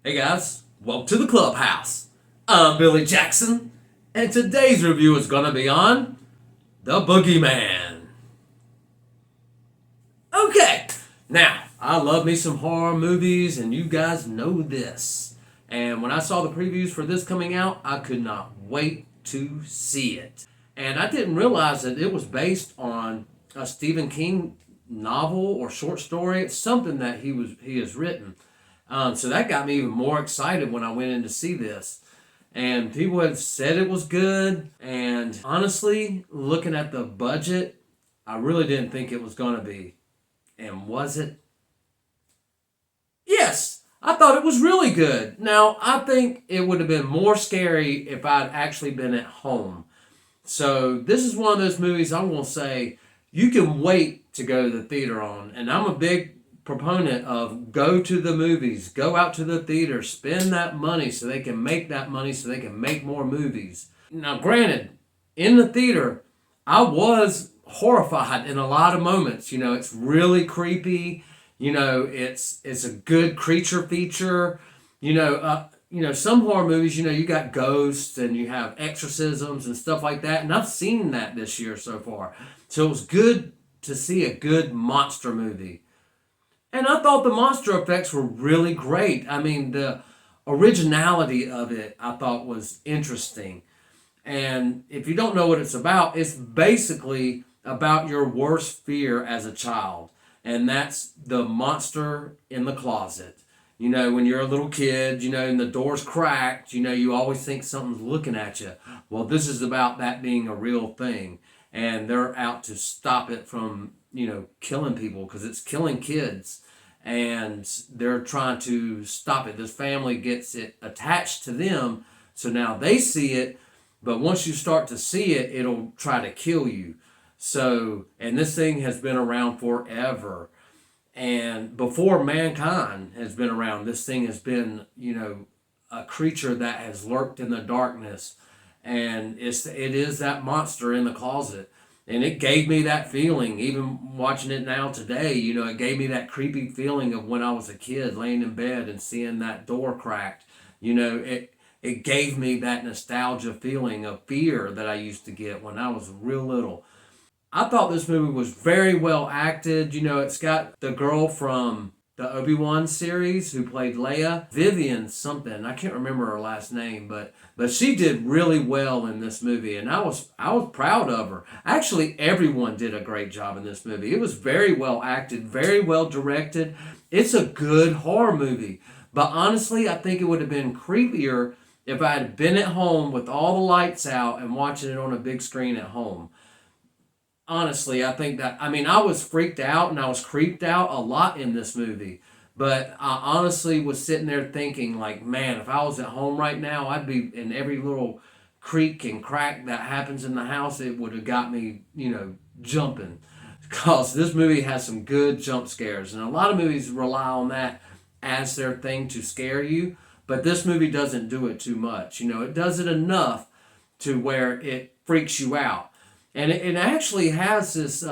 Hey guys, welcome to the clubhouse. I'm Billy Jackson, and today's review is going to be on The Boogeyman. Okay, now, I love me some horror movies, and you guys know this. And when I saw the previews for this coming out, I could not wait to see it. And I didn't realize that it was based on a Stephen King novel or short story. It's something that he has written. So that got me even more excited when I went in to see this. And people had said it was good. And honestly, looking at the budget, I really didn't think it was going to be. And was it? Yes, I thought it was really good. Now, I think it would have been more scary if I'd actually been at home. So this is one of those movies I'm going to say you can wait to go to the theater on. And I'm a big proponent of go to the movies, go out to the theater, spend that money so they can make that money so they can make more movies. Now, granted, in the theater, I was horrified in a lot of moments. It's really creepy. It's a good creature feature. Some horror movies, you got ghosts and you have exorcisms and stuff like that. And I've seen that this year so far. So it was good to see a good monster movie. And I thought the monster effects were really great. I mean, the originality of it I thought was interesting. And if you don't know what it's basically about your worst fear as a child. And that's the monster in the closet. When you're a little kid, and the door's cracked, you always think something's looking at you. Well, this is about that being a real thing. And they're out to stop it from, killing people because it's killing kids. And they're trying to stop it. This family gets it attached to them. So now they see it. But once you start to see it, it'll try to kill you. So, and this thing has been around forever. And before mankind has been around, this thing has been, a creature that has lurked in the darkness. And it is that monster in the closet. And it gave me that feeling, even watching it now today, it gave me that creepy feeling of when I was a kid laying in bed and seeing that door cracked. It gave me that nostalgia feeling of fear that I used to get when I was real little. I thought this movie was very well acted. It's got the girl from the Obi-Wan series who played Leia, Vivian something. I can't remember her last name, but she did really well in this movie, and I was proud of her. Actually, everyone did a great job in this movie. It was very well acted, very well directed. It's a good horror movie. But honestly, I think it would have been creepier if I had been at home with all the lights out and watching it on a big screen at home. Honestly, I think that, I was freaked out and I was creeped out a lot in this movie. But I honestly was sitting there thinking, like, man, if I was at home right now, I'd be in every little creak and crack that happens in the house, it would have got me, jumping. Because this movie has some good jump scares. And a lot of movies rely on that as their thing to scare you. But this movie doesn't do it too much. It does it enough to where it freaks you out. And it actually has this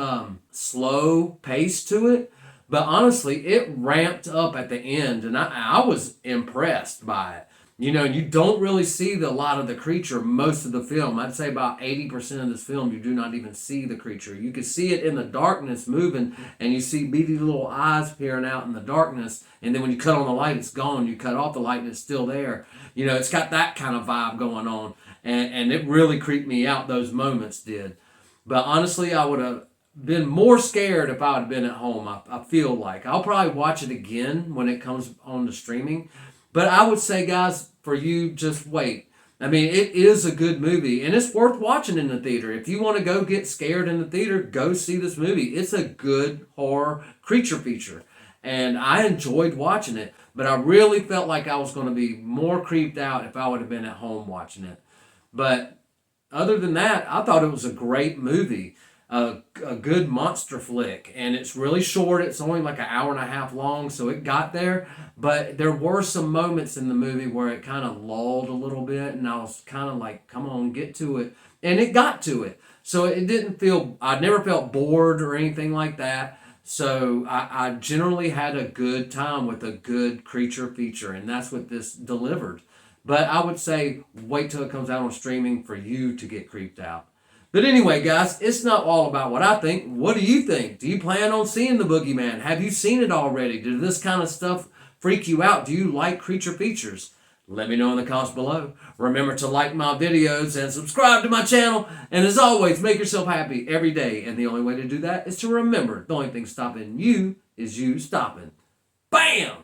slow pace to it. But honestly, it ramped up at the end. And I was impressed by it. You don't really see a lot of the creature most of the film. I'd say about 80% of this film, you do not even see the creature. You can see it in the darkness moving, and you see beady little eyes peering out in the darkness. And then when you cut on the light, it's gone. You cut off the light, and it's still there. It's got that kind of vibe going on. And it really creeped me out, those moments did. But honestly, I would have been more scared if I had been at home. I feel like I'll probably watch it again when it comes on the streaming. But I would say, guys, for you, just wait. It is a good movie, and it's worth watching in the theater. If you want to go get scared in the theater, go see this movie. It's a good horror creature feature, and I enjoyed watching it. But I really felt like I was going to be more creeped out if I would have been at home watching it. But other than that, I thought it was a great movie, a good monster flick, and it's really short. It's only like an hour and a half long, so it got there. But there were some moments in the movie where it kind of lulled a little bit, and I was kind of like, "Come on, get to it," and it got to it. So it didn't feel. I never felt bored or anything like that. So I generally had a good time with a good creature feature, and that's what this delivered. But I would say wait till it comes out on streaming for you to get creeped out. But anyway, guys, it's not all about what I think. What do you think? Do you plan on seeing the Boogeyman? Have you seen it already? Did this kind of stuff freak you out? Do you like creature features? Let me know in the comments below. Remember to like my videos and subscribe to my channel. And as always, make yourself happy every day. And the only way to do that is to remember the only thing stopping you is you stopping. Bam!